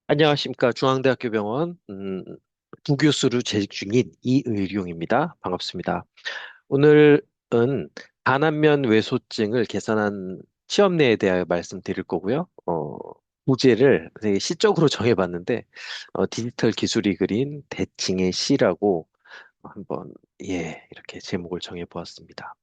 안녕하십니까. 중앙대학교 병원 부교수로 재직 중인 이의룡입니다. 반갑습니다. 오늘은 반안면 외소증을 개선한 치험내에 대하여 말씀드릴 거고요. 부제를 되게 시적으로 정해봤는데 디지털 기술이 그린 대칭의 시라고 한번 이렇게 제목을 정해보았습니다.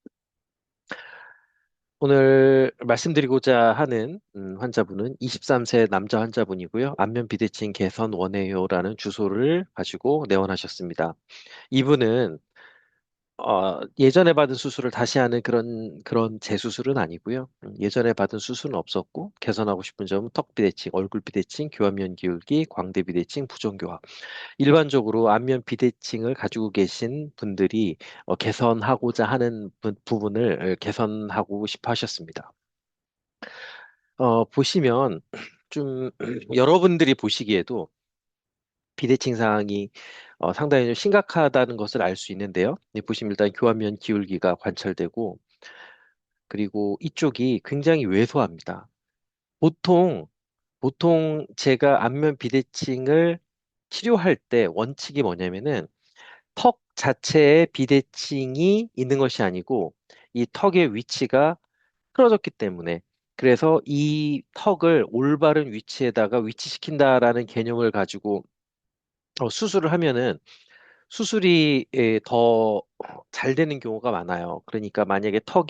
오늘 말씀드리고자 하는 환자분은 23세 남자 환자분이고요. 안면 비대칭 개선 원해요라는 주소를 가지고 내원하셨습니다. 이분은 예전에 받은 수술을 다시 하는 그런 재수술은 아니고요. 예전에 받은 수술은 없었고 개선하고 싶은 점은 턱 비대칭, 얼굴 비대칭, 교합면 기울기, 광대 비대칭, 부종교합. 일반적으로 안면 비대칭을 가지고 계신 분들이 개선하고자 하는 부분을 개선하고 싶어 하셨습니다. 보시면 좀 여러분들이 보시기에도 비대칭 사항이 상당히 좀 심각하다는 것을 알 수 있는데요. 보시면 일단 교환면 기울기가 관찰되고 그리고 이쪽이 굉장히 왜소합니다. 보통 제가 안면 비대칭을 치료할 때 원칙이 뭐냐면은 턱 자체에 비대칭이 있는 것이 아니고 이 턱의 위치가 틀어졌기 때문에 그래서 이 턱을 올바른 위치에다가 위치시킨다라는 개념을 가지고 수술을 하면은 수술이 더 잘 되는 경우가 많아요. 그러니까 만약에 턱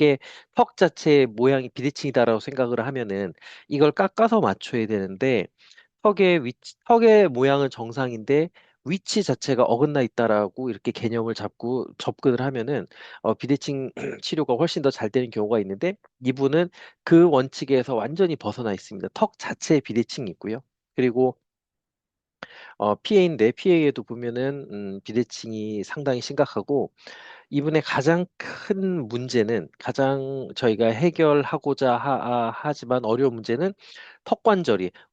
자체의 모양이 비대칭이다라고 생각을 하면은 이걸 깎아서 맞춰야 되는데 턱의 모양은 정상인데 위치 자체가 어긋나 있다라고 이렇게 개념을 잡고 접근을 하면은 비대칭 치료가 훨씬 더 잘 되는 경우가 있는데 이분은 그 원칙에서 완전히 벗어나 있습니다. 턱 자체에 비대칭이 있고요. 그리고 PA인데 PA에도 보면은 비대칭이 상당히 심각하고 이분의 가장 큰 문제는 가장 저희가 해결하고자 하지만 어려운 문제는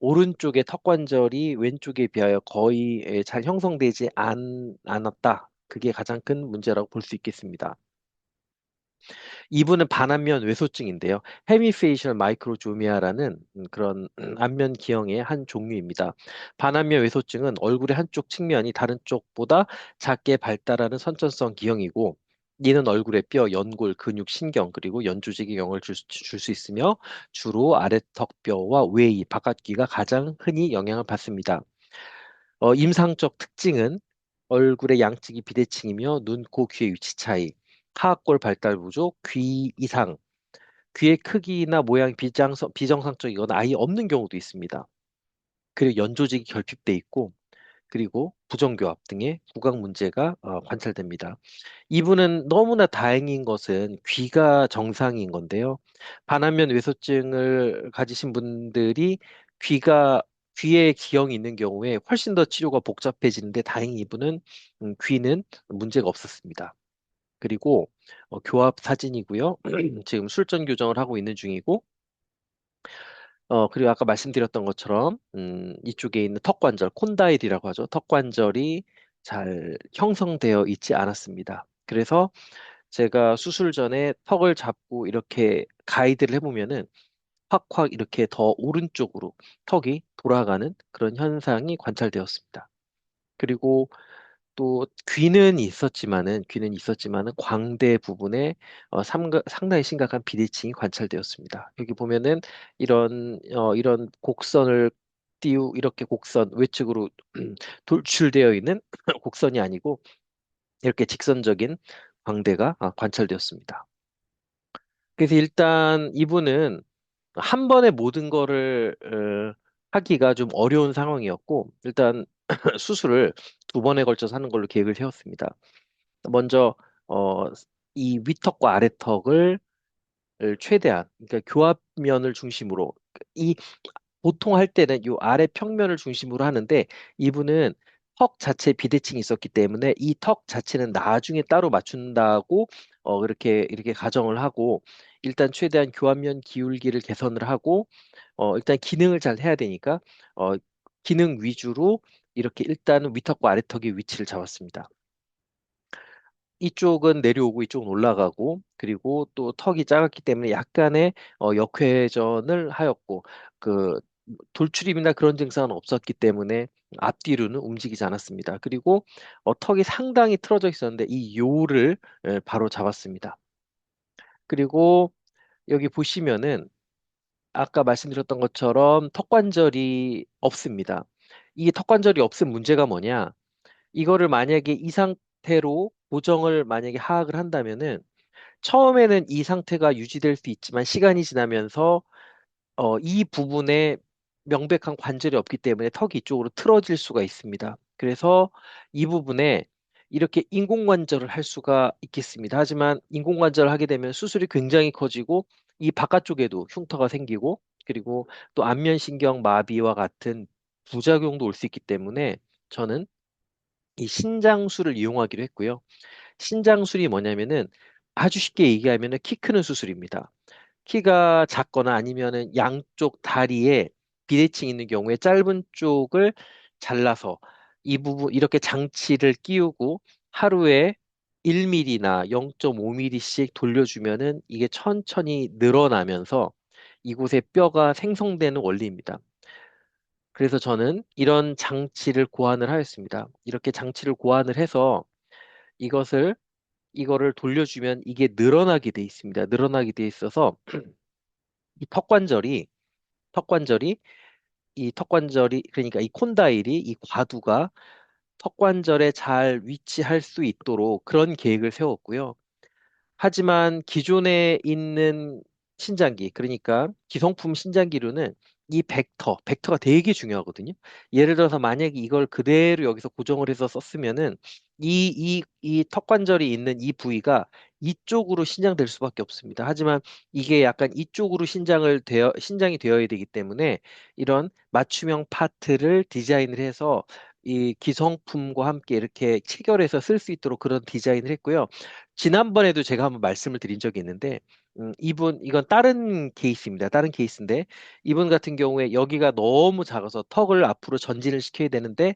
오른쪽의 턱관절이 왼쪽에 비하여 거의 잘 형성되지 않았다. 그게 가장 큰 문제라고 볼 수 있겠습니다. 이분은 반안면 외소증인데요. 헤미페이셜 마이크로조미아라는 그런 안면 기형의 한 종류입니다. 반안면 외소증은 얼굴의 한쪽 측면이 다른 쪽보다 작게 발달하는 선천성 기형이고 이는 얼굴의 뼈, 연골, 근육, 신경, 그리고 연조직에 영향을 줄 수 있으며 주로 아래턱뼈와 외이, 바깥귀가 가장 흔히 영향을 받습니다. 임상적 특징은 얼굴의 양측이 비대칭이며 눈, 코, 귀의 위치 차이, 하악골 발달 부족, 귀 이상, 귀의 크기나 모양이 비정상적이거나 아예 없는 경우도 있습니다. 그리고 연조직이 결핍돼 있고, 그리고 부정교합 등의 구강 문제가 관찰됩니다. 이분은 너무나 다행인 것은 귀가 정상인 건데요. 반안면 외소증을 가지신 분들이 귀가 귀에 기형이 있는 경우에 훨씬 더 치료가 복잡해지는데 다행히 이분은 귀는 문제가 없었습니다. 그리고 교합 사진이고요. 지금 술전 교정을 하고 있는 중이고 그리고 아까 말씀드렸던 것처럼, 이쪽에 있는 턱관절, 콘다일이라고 하죠. 턱관절이 잘 형성되어 있지 않았습니다. 그래서 제가 수술 전에 턱을 잡고 이렇게 가이드를 해보면은 확확 이렇게 더 오른쪽으로 턱이 돌아가는 그런 현상이 관찰되었습니다. 그리고 또 귀는 있었지만은 광대 부분에 상당히 심각한 비대칭이 관찰되었습니다. 여기 보면은 이런 곡선을 이렇게 곡선 외측으로 돌출되어 있는 곡선이 아니고 이렇게 직선적인 광대가 관찰되었습니다. 그래서 일단 이분은 한 번에 모든 거를 하기가 좀 어려운 상황이었고 일단 수술을 두 번에 걸쳐서 하는 걸로 계획을 세웠습니다. 먼저 어, 이 위턱과 아래턱을 최대한 그러니까 교합면을 중심으로 이 보통 할 때는 이 아래 평면을 중심으로 하는데 이분은 턱 자체에 비대칭이 있었기 때문에 이 턱 자체는 나중에 따로 맞춘다고 이렇게 가정을 하고 일단 최대한 교합면 기울기를 개선을 하고 일단 기능을 잘 해야 되니까 어, 기능 위주로 이렇게 일단은 위턱과 아래턱의 위치를 잡았습니다. 이쪽은 내려오고 이쪽은 올라가고 그리고 또 턱이 작았기 때문에 약간의 역회전을 하였고 그 돌출입이나 그런 증상은 없었기 때문에 앞뒤로는 움직이지 않았습니다. 그리고 턱이 상당히 틀어져 있었는데 이 요를 바로 잡았습니다. 그리고 여기 보시면은 아까 말씀드렸던 것처럼 턱관절이 없습니다. 이 턱관절이 없은 문제가 뭐냐? 이거를 만약에 이 상태로 고정을 만약에 하악을 한다면은 처음에는 이 상태가 유지될 수 있지만 시간이 지나면서 이 부분에 명백한 관절이 없기 때문에 턱이 이쪽으로 틀어질 수가 있습니다. 그래서 이 부분에 이렇게 인공관절을 할 수가 있겠습니다. 하지만 인공관절을 하게 되면 수술이 굉장히 커지고 이 바깥쪽에도 흉터가 생기고 그리고 또 안면신경 마비와 같은 부작용도 올 수 있기 때문에 저는 이 신장술을 이용하기로 했고요. 신장술이 뭐냐면은 아주 쉽게 얘기하면은 키 크는 수술입니다. 키가 작거나 아니면은 양쪽 다리에 비대칭 있는 경우에 짧은 쪽을 잘라서 이 부분 이렇게 장치를 끼우고 하루에 1mm나 0.5mm씩 돌려주면은 이게 천천히 늘어나면서 이곳에 뼈가 생성되는 원리입니다. 그래서 저는 이런 장치를 고안을 하였습니다. 이렇게 장치를 고안을 해서 이것을 이거를 돌려주면 이게 늘어나게 돼 있습니다. 늘어나게 돼 있어서 이 턱관절이 이 턱관절이 그러니까 이 콘다일이 이 과두가 턱관절에 잘 위치할 수 있도록 그런 계획을 세웠고요. 하지만 기존에 있는 신장기, 그러니까 기성품 신장기류는 이 벡터가 되게 중요하거든요. 예를 들어서 만약에 이걸 그대로 여기서 고정을 해서 썼으면은 이 턱관절이 있는 이 부위가 이쪽으로 신장될 수밖에 없습니다. 하지만 이게 약간 이쪽으로 신장이 되어야 되기 때문에 이런 맞춤형 파트를 디자인을 해서 이 기성품과 함께 이렇게 체결해서 쓸 수 있도록 그런 디자인을 했고요. 지난번에도 제가 한번 말씀을 드린 적이 있는데, 이건 다른 케이스입니다. 다른 케이스인데, 이분 같은 경우에 여기가 너무 작아서 턱을 앞으로 전진을 시켜야 되는데,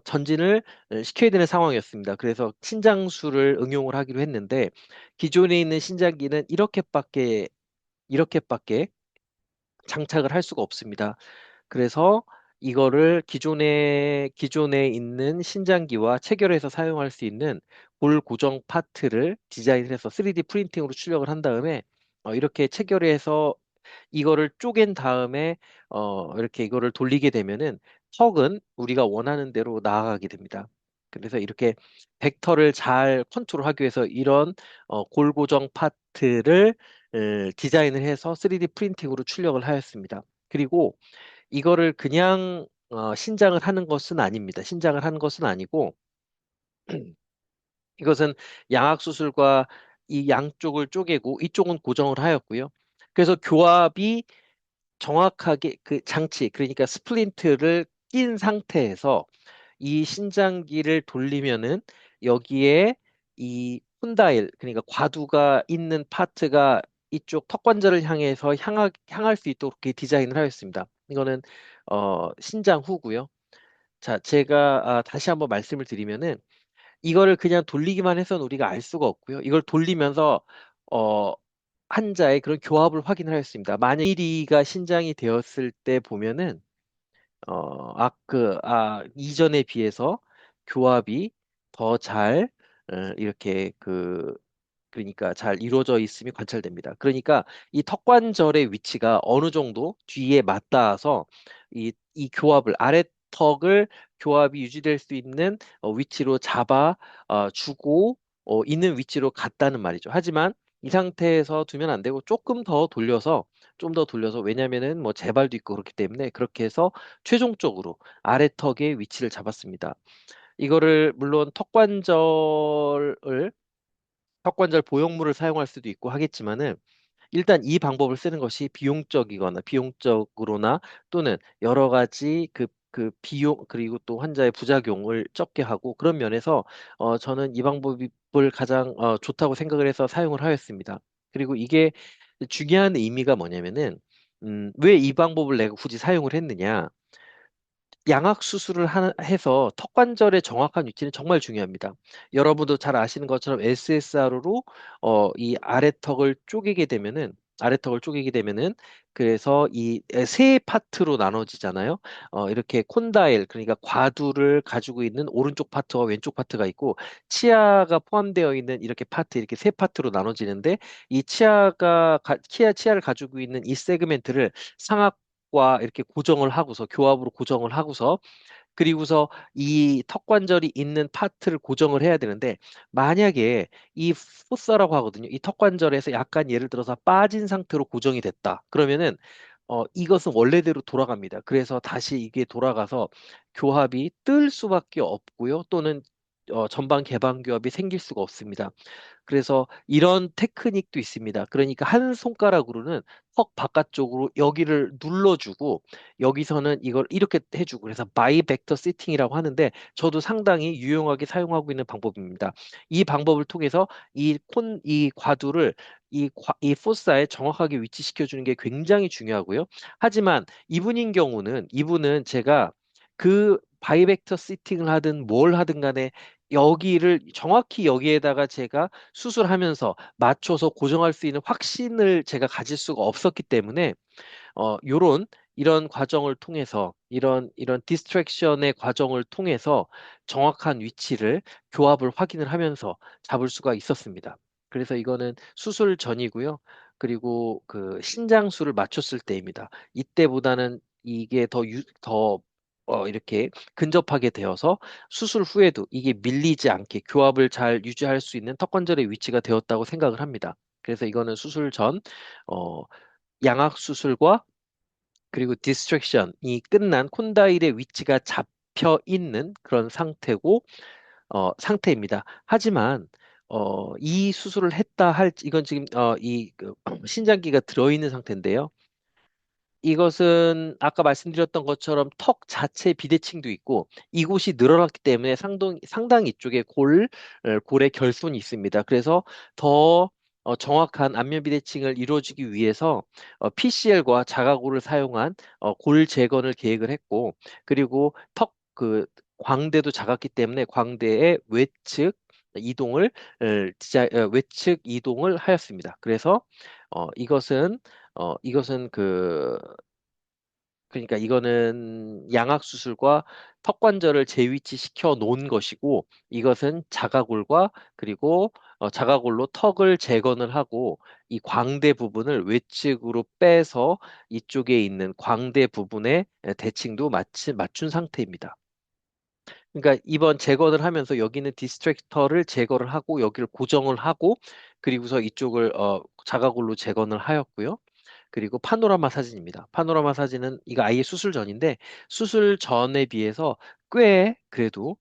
전진을 시켜야 되는 상황이었습니다. 그래서 신장술을 응용을 하기로 했는데, 기존에 있는 신장기는 이렇게밖에 장착을 할 수가 없습니다. 그래서 이거를 기존에 있는 신장기와 체결해서 사용할 수 있는 볼 고정 파트를 디자인을 해서 3D 프린팅으로 출력을 한 다음에 이렇게 체결해서 이거를 쪼갠 다음에 이렇게 이거를 돌리게 되면은 턱은 우리가 원하는 대로 나아가게 됩니다. 그래서 이렇게 벡터를 잘 컨트롤하기 위해서 이런 골 고정 파트를 디자인을 해서 3D 프린팅으로 출력을 하였습니다. 그리고 이거를 그냥 신장을 하는 것은 아닙니다. 신장을 하는 것은 아니고 이것은 양악 수술과 이 양쪽을 쪼개고 이쪽은 고정을 하였고요. 그래서 교합이 정확하게 그 장치, 그러니까 스플린트를 낀 상태에서 이 신장기를 돌리면은 여기에 이 콘다일, 그러니까 과두가 있는 파트가 이쪽 턱관절을 향해서 향할 수 있도록 이렇게 디자인을 하였습니다. 이거는 신장 후고요. 자, 제가 다시 한번 말씀을 드리면은 이거를 그냥 돌리기만 해서는 우리가 알 수가 없고요. 이걸 돌리면서 어, 환자의 그런 교합을 확인을 하였습니다. 만약 1위가 신장이 되었을 때 보면은 이전에 비해서 교합이 더 잘 이렇게 그러니까 잘 이루어져 있음이 관찰됩니다. 그러니까 이 턱관절의 위치가 어느 정도 뒤에 맞닿아서 이 교합을 아래턱을 교합이 유지될 수 있는 위치로 잡아 주고 있는 위치로 갔다는 말이죠. 하지만 이 상태에서 두면 안 되고 조금 더 돌려서 좀 더 돌려서 왜냐면은 뭐 재발도 있고 그렇기 때문에 그렇게 해서 최종적으로 아래턱의 위치를 잡았습니다. 이거를 물론 턱관절 보형물을 사용할 수도 있고 하겠지만은 일단 이 방법을 쓰는 것이 비용적으로나 또는 여러 가지 그 비용 그리고 또 환자의 부작용을 적게 하고 그런 면에서 저는 이 방법을 가장 좋다고 생각을 해서 사용을 하였습니다. 그리고 이게 중요한 의미가 뭐냐면은 왜 이 방법을 내가 굳이 사용을 했느냐? 양악 수술을 해서 턱관절의 정확한 위치는 정말 중요합니다. 여러분도 잘 아시는 것처럼 SSR로 이 아래턱을 쪼개게 되면은 아래턱을 쪼개게 되면은 그래서 이 세 파트로 나눠지잖아요. 이렇게 콘다일 그러니까 과두를 가지고 있는 오른쪽 파트와 왼쪽 파트가 있고 치아가 포함되어 있는 이렇게 파트 이렇게 세 파트로 나눠지는데 이 치아를 가지고 있는 이 세그멘트를 상악과 이렇게 고정을 하고서 교합으로 고정을 하고서 그리고서 이 턱관절이 있는 파트를 고정을 해야 되는데 만약에 이 포사라고 하거든요. 이 턱관절에서 약간 예를 들어서 빠진 상태로 고정이 됐다. 그러면은 이것은 원래대로 돌아갑니다. 그래서 다시 이게 돌아가서 교합이 뜰 수밖에 없고요. 또는 전방 개방 교합이 생길 수가 없습니다. 그래서 이런 테크닉도 있습니다. 그러니까 한 손가락으로는 턱 바깥쪽으로 여기를 눌러주고 여기서는 이걸 이렇게 해주고 그래서 바이벡터 시팅이라고 하는데 저도 상당히 유용하게 사용하고 있는 방법입니다. 이 방법을 통해서 이 과두를 이 포사에 정확하게 위치시켜 주는 게 굉장히 중요하고요. 하지만 이분은 제가 그 바이벡터 시팅을 하든 뭘 하든 간에 여기를 정확히 여기에다가 제가 수술하면서 맞춰서 고정할 수 있는 확신을 제가 가질 수가 없었기 때문에 요런 이런 과정을 통해서 이런 디스트랙션의 과정을 통해서 정확한 위치를 교합을 확인을 하면서 잡을 수가 있었습니다. 그래서 이거는 수술 전이고요. 그리고 그 신장수를 맞췄을 때입니다. 이때보다는 이게 더 이렇게 근접하게 되어서 수술 후에도 이게 밀리지 않게 교합을 잘 유지할 수 있는 턱관절의 위치가 되었다고 생각을 합니다. 그래서 이거는 수술 전, 어, 양악 수술과 그리고 디스트랙션이 끝난 콘다일의 위치가 잡혀 있는 그런 상태입니다. 하지만 이 수술을 이건 지금 신장기가 들어있는 상태인데요. 이것은 아까 말씀드렸던 것처럼 턱 자체 비대칭도 있고 이곳이 늘어났기 때문에 상당히 이쪽에 골의 결손이 있습니다. 그래서 더 정확한 안면 비대칭을 이루어지기 위해서 PCL과 자가골을 사용한 골 재건을 계획을 했고 그리고 광대도 작았기 때문에 광대의 외측 이동을 하였습니다. 그래서 이것은 그러니까 이거는 양악 수술과 턱관절을 재위치시켜 놓은 것이고 이것은 자가골과 그리고 자가골로 턱을 재건을 하고 이 광대 부분을 외측으로 빼서 이쪽에 있는 광대 부분의 대칭도 맞춘 상태입니다. 그러니까 이번 재건을 하면서 여기는 디스트랙터를 제거를 하고 여기를 고정을 하고 그리고서 이쪽을 자가골로 재건을 하였고요. 그리고 파노라마 사진입니다. 파노라마 사진은 이거 아예 수술 전인데 수술 전에 비해서 꽤 그래도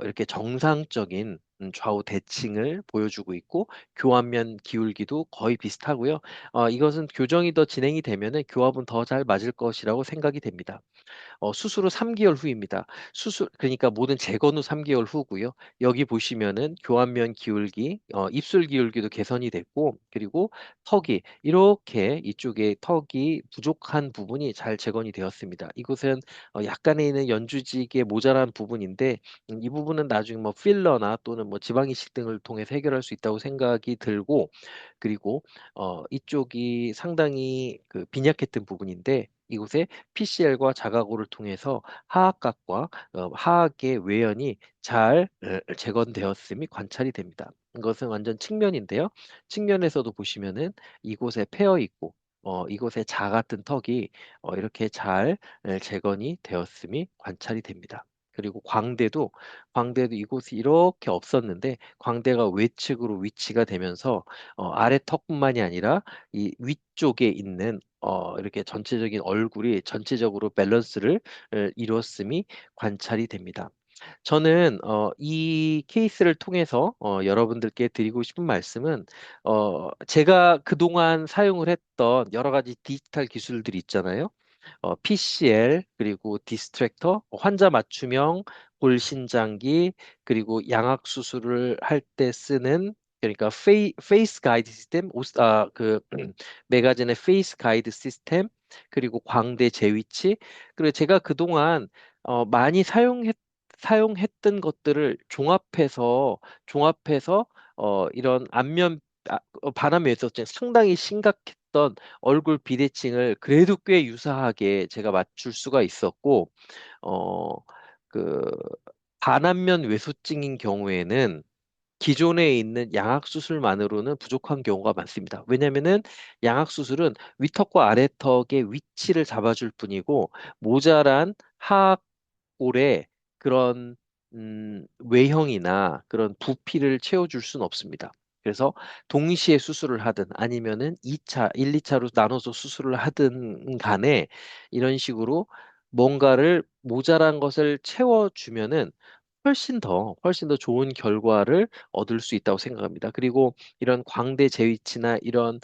이렇게 정상적인 좌우 대칭을 보여주고 있고 교환면 기울기도 거의 비슷하고요. 이것은 교정이 더 진행이 되면은 교합은 더 잘 맞을 것이라고 생각이 됩니다. 수술 후 3개월 후입니다. 그러니까 모든 재건 후 3개월 후고요. 여기 보시면은 교환면 기울기, 입술 기울기도 개선이 됐고, 그리고 이렇게 이쪽에 턱이 부족한 부분이 잘 재건이 되었습니다. 이곳은 약간의 있는 연주직의 모자란 부분인데, 이 부분은 나중에 뭐 필러나 또는 뭐 지방이식 등을 통해서 해결할 수 있다고 생각이 들고, 그리고 이쪽이 상당히 그 빈약했던 부분인데, 이곳에 PCL과 자가고를 통해서 하악각과 하악의 외연이 잘 재건되었음이 관찰이 됩니다. 이것은 완전 측면인데요. 측면에서도 보시면은 이곳에 패여 있고 이곳에 자 같은 턱이 이렇게 잘 재건이 되었음이 관찰이 됩니다. 그리고 광대도 이곳이 이렇게 없었는데 광대가 외측으로 위치가 되면서 아래 턱뿐만이 아니라 이 위쪽에 있는 이렇게 전체적인 얼굴이 전체적으로 밸런스를 이루었음이 관찰이 됩니다. 저는 이 케이스를 통해서 여러분들께 드리고 싶은 말씀은 제가 그동안 사용을 했던 여러 가지 디지털 기술들이 있잖아요. PCL 그리고 디스트랙터, 환자 맞춤형 골신장기 그리고 양악 수술을 할 때 쓰는 그러니까 페이스 가이드 시스템, 메가젠의 페이스 가이드 시스템 그리고 광대 재위치 그리고 제가 그동안 많이 사용했던 것들을 종합해서 이런 반함에 있어서 상당히 심각했던 했던 얼굴 비대칭을 그래도 꽤 유사하게 제가 맞출 수가 있었고, 어, 그, 반안면 외소증인 경우에는 기존에 있는 양악 수술만으로는 부족한 경우가 많습니다. 왜냐면은 양악 수술은 위턱과 아래턱의 위치를 잡아줄 뿐이고 모자란 하악골의 그런 외형이나 그런 부피를 채워줄 수는 없습니다. 그래서 동시에 수술을 하든 아니면은 2차, 1, 2차로 나눠서 수술을 하든 간에 이런 식으로 뭔가를 모자란 것을 채워주면은 훨씬 더 좋은 결과를 얻을 수 있다고 생각합니다. 그리고 이런 광대 재위치나 이런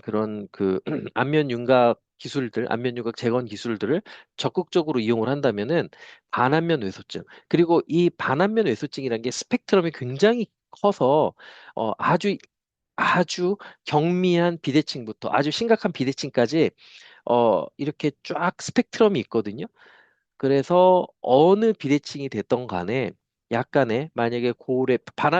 그런 그 안면 윤곽 기술들, 안면 윤곽 재건 기술들을 적극적으로 이용을 한다면은 반안면 외소증, 그리고 이 반안면 외소증이라는 게 스펙트럼이 굉장히 커서 아주 경미한 비대칭부터 아주 심각한 비대칭까지 이렇게 쫙 스펙트럼이 있거든요. 그래서 어느 비대칭이 됐던 간에 약간의 만약에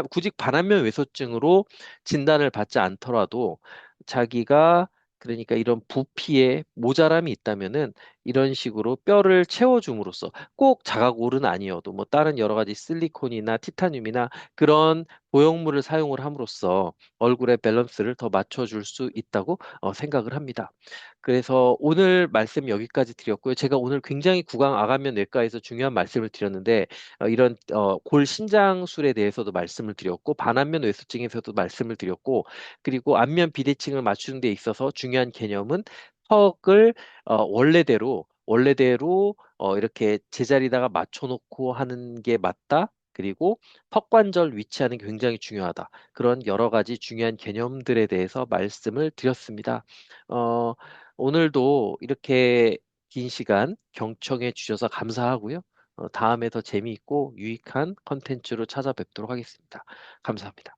굳이 반안면 외소증으로 진단을 받지 않더라도 자기가 그러니까 이런 부피에 모자람이 있다면은 이런 식으로 뼈를 채워줌으로써 꼭 자가골은 아니어도 뭐 다른 여러 가지 실리콘이나 티타늄이나 그런 보형물을 사용을 함으로써 얼굴의 밸런스를 더 맞춰줄 수 있다고 생각을 합니다. 그래서 오늘 말씀 여기까지 드렸고요. 제가 오늘 굉장히 구강 아간면 뇌과에서 중요한 말씀을 드렸는데 이런 골 신장술에 대해서도 말씀을 드렸고 반안면 외소증에서도 말씀을 드렸고 그리고 안면 비대칭을 맞추는 데 있어서 중요한 개념은 턱을 원래대로 이렇게 제자리다가 맞춰놓고 하는 게 맞다. 그리고 턱관절 위치하는 게 굉장히 중요하다. 그런 여러 가지 중요한 개념들에 대해서 말씀을 드렸습니다. 어, 오늘도 이렇게 긴 시간 경청해 주셔서 감사하고요. 다음에 더 재미있고 유익한 컨텐츠로 찾아뵙도록 하겠습니다. 감사합니다.